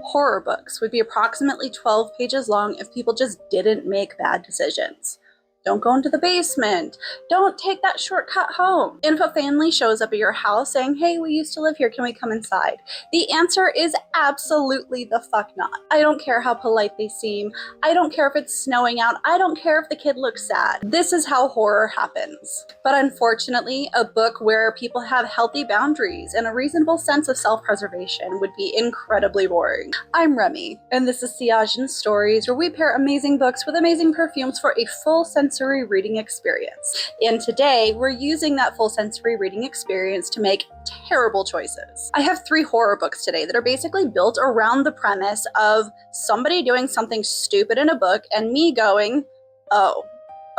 Horror books would be approximately 12 pages long if people just didn't make bad decisions. Don't go into the basement. Don't take that shortcut home. And if a family shows up at your house saying, hey, we used to live here, can we come inside? The answer is absolutely the fuck not. I don't care how polite they seem. I don't care if it's snowing out. I don't care if the kid looks sad. This is how horror happens. But unfortunately, a book where people have healthy boundaries and a reasonable sense of self-preservation would be incredibly boring. I'm Remy, and this is Siajin Stories, where we pair amazing books with amazing perfumes for a full sensory reading experience. And today, we're using that full sensory reading experience to make terrible choices. I have 3 horror books today that are basically built around the premise of somebody doing something stupid in a book and me going, oh,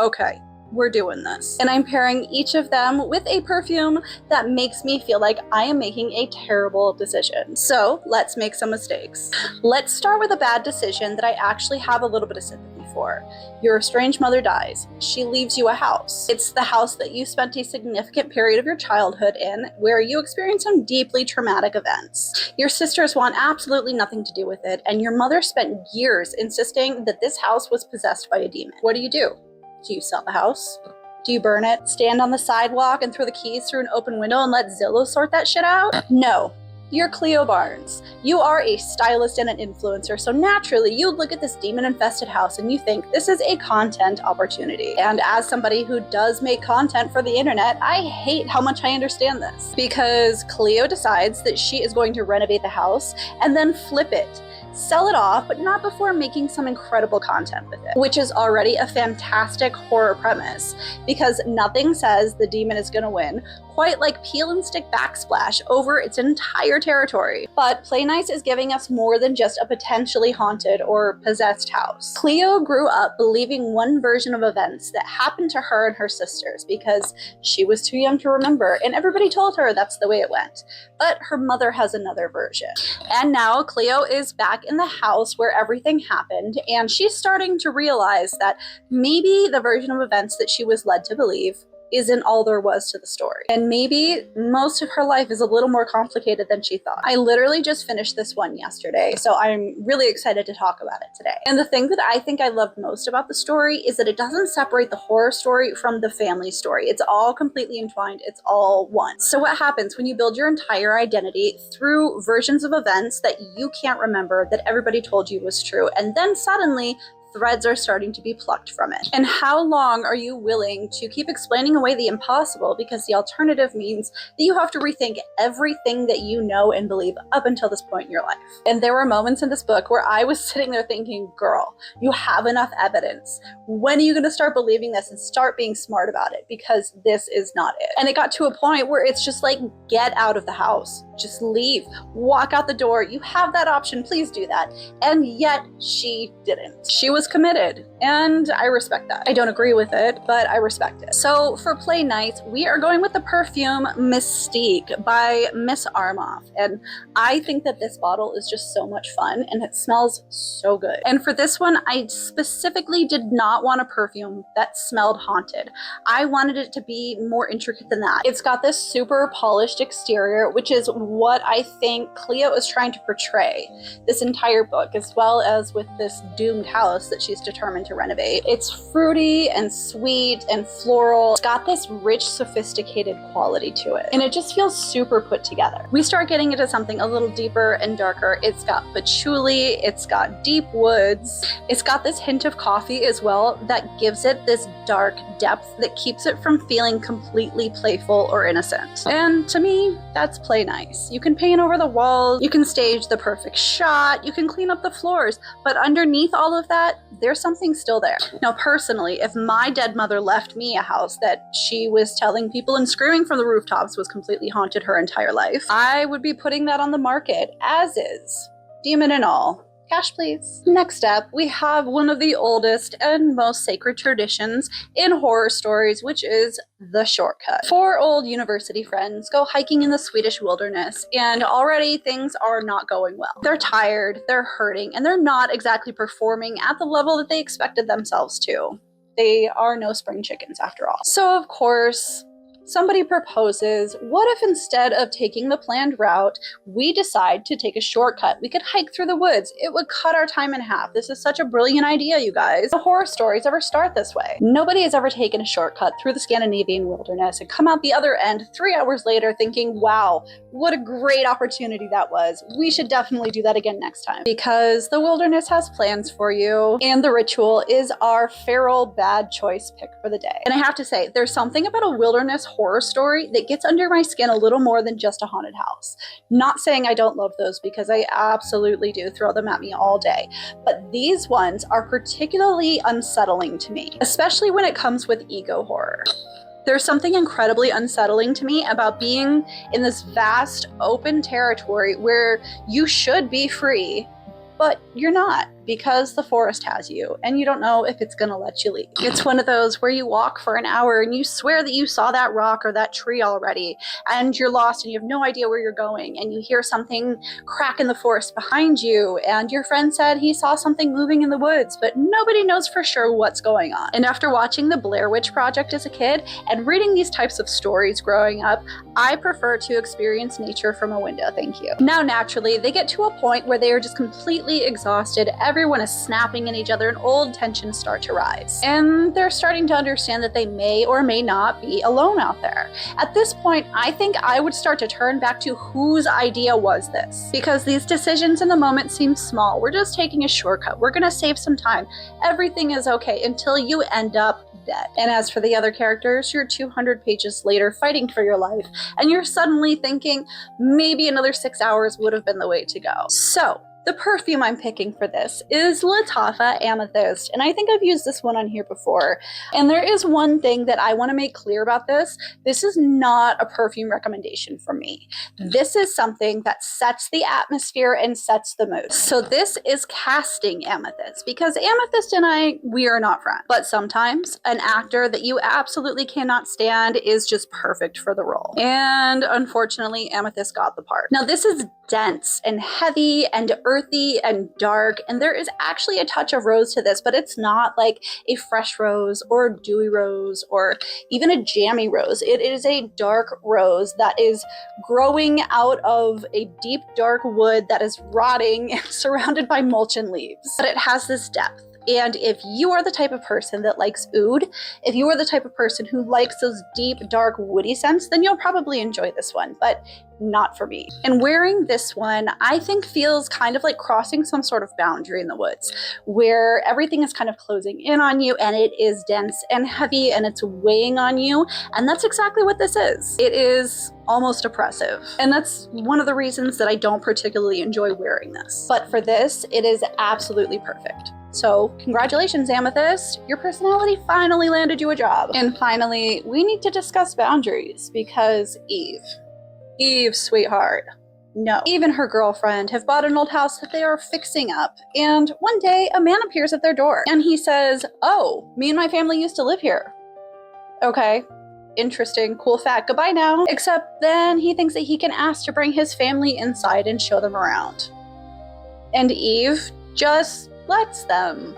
okay, we're doing this. And I'm pairing each of them with a perfume that makes me feel like I am making a terrible decision. So let's make some mistakes. Let's start with a bad decision that I actually have a little bit of sympathy for. Your estranged mother dies. She leaves you a house. It's the house that you spent a significant period of your childhood in, where you experienced some deeply traumatic events. Your sisters want absolutely nothing to do with it, and your mother spent years insisting that this house was possessed by a demon. What do? Do you sell the house? Do you burn it? Stand on the sidewalk and throw the keys through an open window and let Zillow sort that shit out? No. You're Cleo Barnes. You are a stylist and an influencer, so naturally you look at this demon-infested house and you think this is a content opportunity. And as somebody who does make content for the internet, I hate how much I understand this. Because Cleo decides that she is going to renovate the house and then flip it. Sell it off, but not before making some incredible content with it, which is already a fantastic horror premise, because nothing says the demon is gonna win quite like peel and stick backsplash over its entire territory. But Play Nice is giving us more than just a potentially haunted or possessed house. Cleo grew up believing one version of events that happened to her and her sisters because she was too young to remember, and everybody told her that's the way it went. But her mother has another version. And now Cleo is back in the house where everything happened, and she's starting to realize that maybe the version of events that she was led to believe isn't all there was to the story. And maybe most of her life is a little more complicated than she thought. I literally just finished this one yesterday, so I'm really excited to talk about it today. And the thing that I think I loved most about the story is that it doesn't separate the horror story from the family story. It's all completely entwined. It's all one. So what happens when you build your entire identity through versions of events that you can't remember, that everybody told you was true, and then suddenly threads are starting to be plucked from it? And how long are you willing to keep explaining away the impossible because the alternative means that you have to rethink everything that you know and believe up until this point in your life? And there were moments in this book where I was sitting there thinking, girl, you have enough evidence. When are you going to start believing this and start being smart about it? Because this is not it. And it got to a point where it's just like, get out of the house. Just leave. Walk out the door. You have that option. Please do that. And yet she didn't. She was committed, and I respect that. I don't agree with it, but I respect it. So for Play Nice, we are going with the perfume Mystique by Miss Armoff, and I think that this bottle is just so much fun, and it smells so good. And for this one, I specifically did not want a perfume that smelled haunted. I wanted it to be more intricate than that. It's got this super polished exterior, which is what I think Cleo is trying to portray this entire book, as well as with this doomed house that she's determined to renovate. It's fruity and sweet and floral. It's got this rich, sophisticated quality to it, and it just feels super put together. We start getting into something a little deeper and darker. It's got patchouli, it's got deep woods, it's got this hint of coffee as well that gives it this dark depth that keeps it from feeling completely playful or innocent. And to me, that's Play Nice. You can paint over the walls, you can stage the perfect shot, you can clean up the floors, but underneath all of that, there's something still there. Now, personally, if my dead mother left me a house that she was telling people and screaming from the rooftops was completely haunted her entire life, I would be putting that on the market, as is. Demon and all. Cash, please. Next up, we have one of the oldest and most sacred traditions in horror stories, which is the shortcut. 4 old university friends go hiking in the Swedish wilderness, and already things are not going well. They're tired, they're hurting, and they're not exactly performing at the level that they expected themselves to. They are no spring chickens after all. So, of course, Somebody proposes, what if instead of taking the planned route, we decide to take a shortcut? We could hike through the woods. It would cut our time in half. This is such a brilliant idea, you guys. The horror stories ever start this way. Nobody has ever taken a shortcut through the Scandinavian wilderness and come out the other end 3 hours later thinking, wow, what a great opportunity that was. We should definitely do that again next time. Because the wilderness has plans for you, and the ritual is our feral bad choice pick for the day. And I have to say, there's something about a wilderness horror story that gets under my skin a little more than just a haunted house. Not saying I don't love those, because I absolutely do, throw them at me all day. But these ones are particularly unsettling to me, especially when it comes with ego horror. There's something incredibly unsettling to me about being in this vast, open territory where you should be free, but you're not, because the forest has you and you don't know if it's gonna let you leave. It's one of those where you walk for an hour and you swear that you saw that rock or that tree already, and you're lost and you have no idea where you're going, and you hear something crack in the forest behind you, and your friend said he saw something moving in the woods, but nobody knows for sure what's going on. And after watching the Blair Witch Project as a kid and reading these types of stories growing up, I prefer to experience nature from a window, thank you. Now naturally, they get to a point where they are just completely exhausted. Everyone is snapping at each other and old tensions start to rise. And they're starting to understand that they may or may not be alone out there. At this point, I think I would start to turn back to whose idea was this? Because these decisions in the moment seem small. We're just taking a shortcut. We're gonna save some time. Everything is okay until you end up dead. And as for the other characters, you're 200 pages later fighting for your life, and you're suddenly thinking maybe another 6 hours would have been the way to go. So, the perfume I'm picking for this is Lattafa Amethyst, and I think I've used this one on here before. And there is one thing that I want to make clear about this. This is not a perfume recommendation from me. This is something that sets the atmosphere and sets the mood. So this is casting Amethyst, because Amethyst and we are not friends. But sometimes an actor that you absolutely cannot stand is just perfect for the role. And unfortunately, Amethyst got the part. Now this is dense and heavy and earthy and dark, and there is actually a touch of rose to this, but it's not like a fresh rose or a dewy rose or even a jammy rose. It is a dark rose that is growing out of a deep dark wood that is rotting and surrounded by mulch and leaves. But it has this depth. And if you are the type of person that likes oud, if you are the type of person who likes those deep, dark, woody scents, then you'll probably enjoy this one, but not for me. And wearing this one, I think feels kind of like crossing some sort of boundary in the woods, where everything is kind of closing in on you, and it is dense and heavy, and it's weighing on you. And that's exactly what this is. It is almost oppressive. And that's one of the reasons that I don't particularly enjoy wearing this. But for this, it is absolutely perfect. So congratulations, Amethyst. Your personality finally landed you a job. And finally, we need to discuss boundaries, because Eve, sweetheart. No. Eve and her girlfriend have bought an old house that they are fixing up, and one day a man appears at their door and he says, "Oh, me and my family used to live here." Okay. Interesting, cool fact, goodbye now. Except then he thinks that he can ask to bring his family inside and show them around. And Eve just lets them.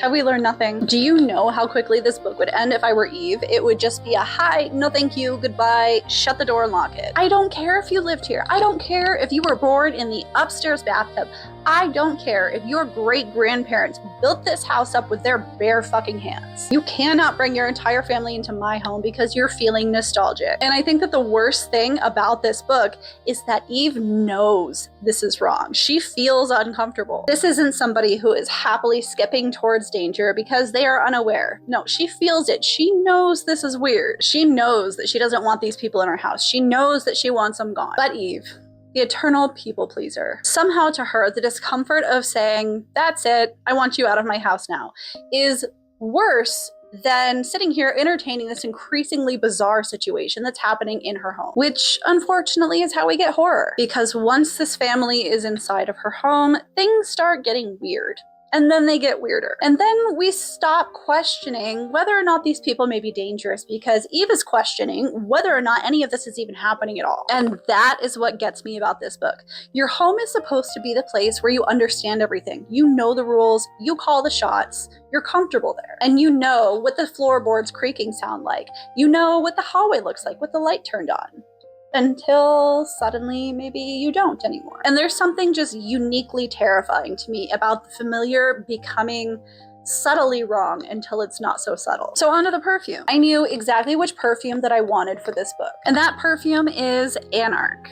Have we learned nothing? Do you know how quickly this book would end if I were Eve? It would just be a hi, no thank you, goodbye, shut the door and lock it. I don't care if you lived here. I don't care if you were born in the upstairs bathtub. I don't care if your great-grandparents built this house up with their bare fucking hands. You cannot bring your entire family into my home because you're feeling nostalgic. And I think that the worst thing about this book is that Eve knows this is wrong. She feels uncomfortable. This isn't somebody who is happily skipping towards danger because they are unaware. No, she feels it. She knows this is weird. She knows that she doesn't want these people in her house. She knows that she wants them gone. But Eve, the eternal people pleaser, somehow to her, the discomfort of saying, "That's it, I want you out of my house now," is worse than sitting here entertaining this increasingly bizarre situation that's happening in her home. Which, unfortunately, is how we get horror. Because once this family is inside of her home, things start getting weird. And then they get weirder. And then we stop questioning whether or not these people may be dangerous, because Eve is questioning whether or not any of this is even happening at all. And that is what gets me about this book. Your home is supposed to be the place where you understand everything. You know the rules, you call the shots, you're comfortable there. And you know what the floorboards creaking sound like. You know what the hallway looks like with the light turned on. Until suddenly maybe you don't anymore. And there's something just uniquely terrifying to me about the familiar becoming subtly wrong until it's not so subtle. So onto the perfume. I knew exactly which perfume that I wanted for this book, and that perfume is Anarch.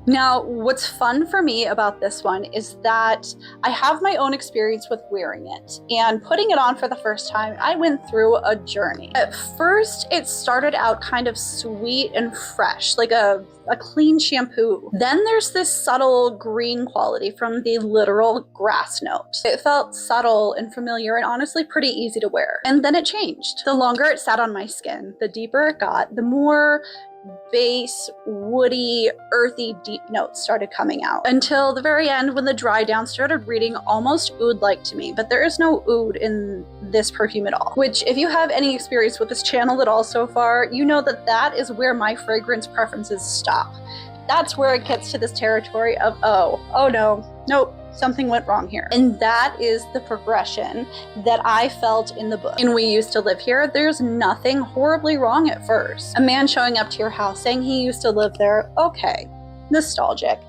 Now, what's fun for me about this one is that I have my own experience with wearing it, and putting it on for the first time, I went through a journey. At first, it started out kind of sweet and fresh, like a clean shampoo. Then there's this subtle green quality from the literal grass note. It felt subtle and familiar and honestly pretty easy to wear. And then it changed. The longer it sat on my skin, the deeper it got, the more bass, woody, earthy, deep notes started coming out. Until the very end, when the dry down started reading almost oud-like to me, but there is no oud in this perfume at all. Which, if you have any experience with this channel at all so far, you know that that is where my fragrance preferences stop. That's where it gets to this territory of, oh no, nope, something went wrong here. And that is the progression that I felt in the book. And We Used to Live Here, there's nothing horribly wrong at first. A man showing up to your house saying he used to live there, okay, nostalgic.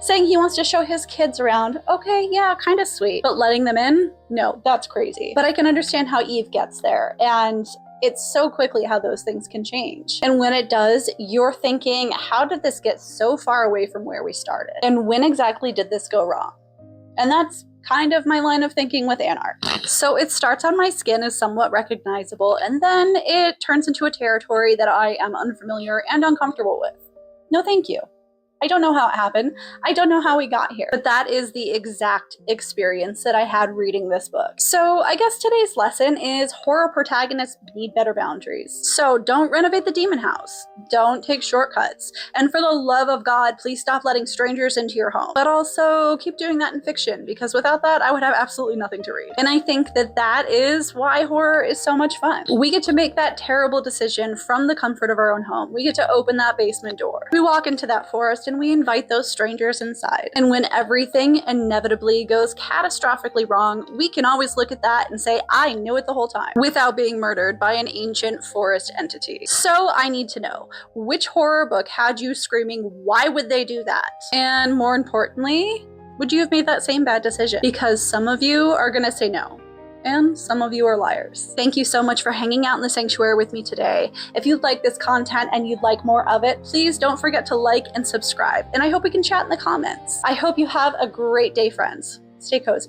Saying he wants to show his kids around, okay, yeah, kind of sweet. But letting them in? No, that's crazy. But I can understand how Eve gets there, and it's so quickly how those things can change. And when it does, you're thinking, how did this get so far away from where we started? And when exactly did this go wrong? And that's kind of my line of thinking with Anarch. So it starts on my skin as somewhat recognizable, and then it turns into a territory that I am unfamiliar and uncomfortable with. No thank you. I don't know how it happened. I don't know how we got here. But that is the exact experience that I had reading this book. So I guess today's lesson is horror protagonists need better boundaries. So don't renovate the demon house. Don't take shortcuts. And for the love of God, please stop letting strangers into your home. But also keep doing that in fiction, because without that, I would have absolutely nothing to read. And I think that that is why horror is so much fun. We get to make that terrible decision from the comfort of our own home. We get to open that basement door. We walk into that forest and we invite those strangers inside. And when everything inevitably goes catastrophically wrong, we can always look at that and say, I knew it the whole time, without being murdered by an ancient forest entity. So I need to know, which horror book had you screaming, why would they do that? And more importantly, would you have made that same bad decision? Because some of you are gonna say no, and some of you are liars. Thank you so much for hanging out in the sanctuary with me today. If you like this content and you'd like more of it, please don't forget to like and subscribe. And I hope we can chat in the comments. I hope you have a great day, friends. Stay cozy.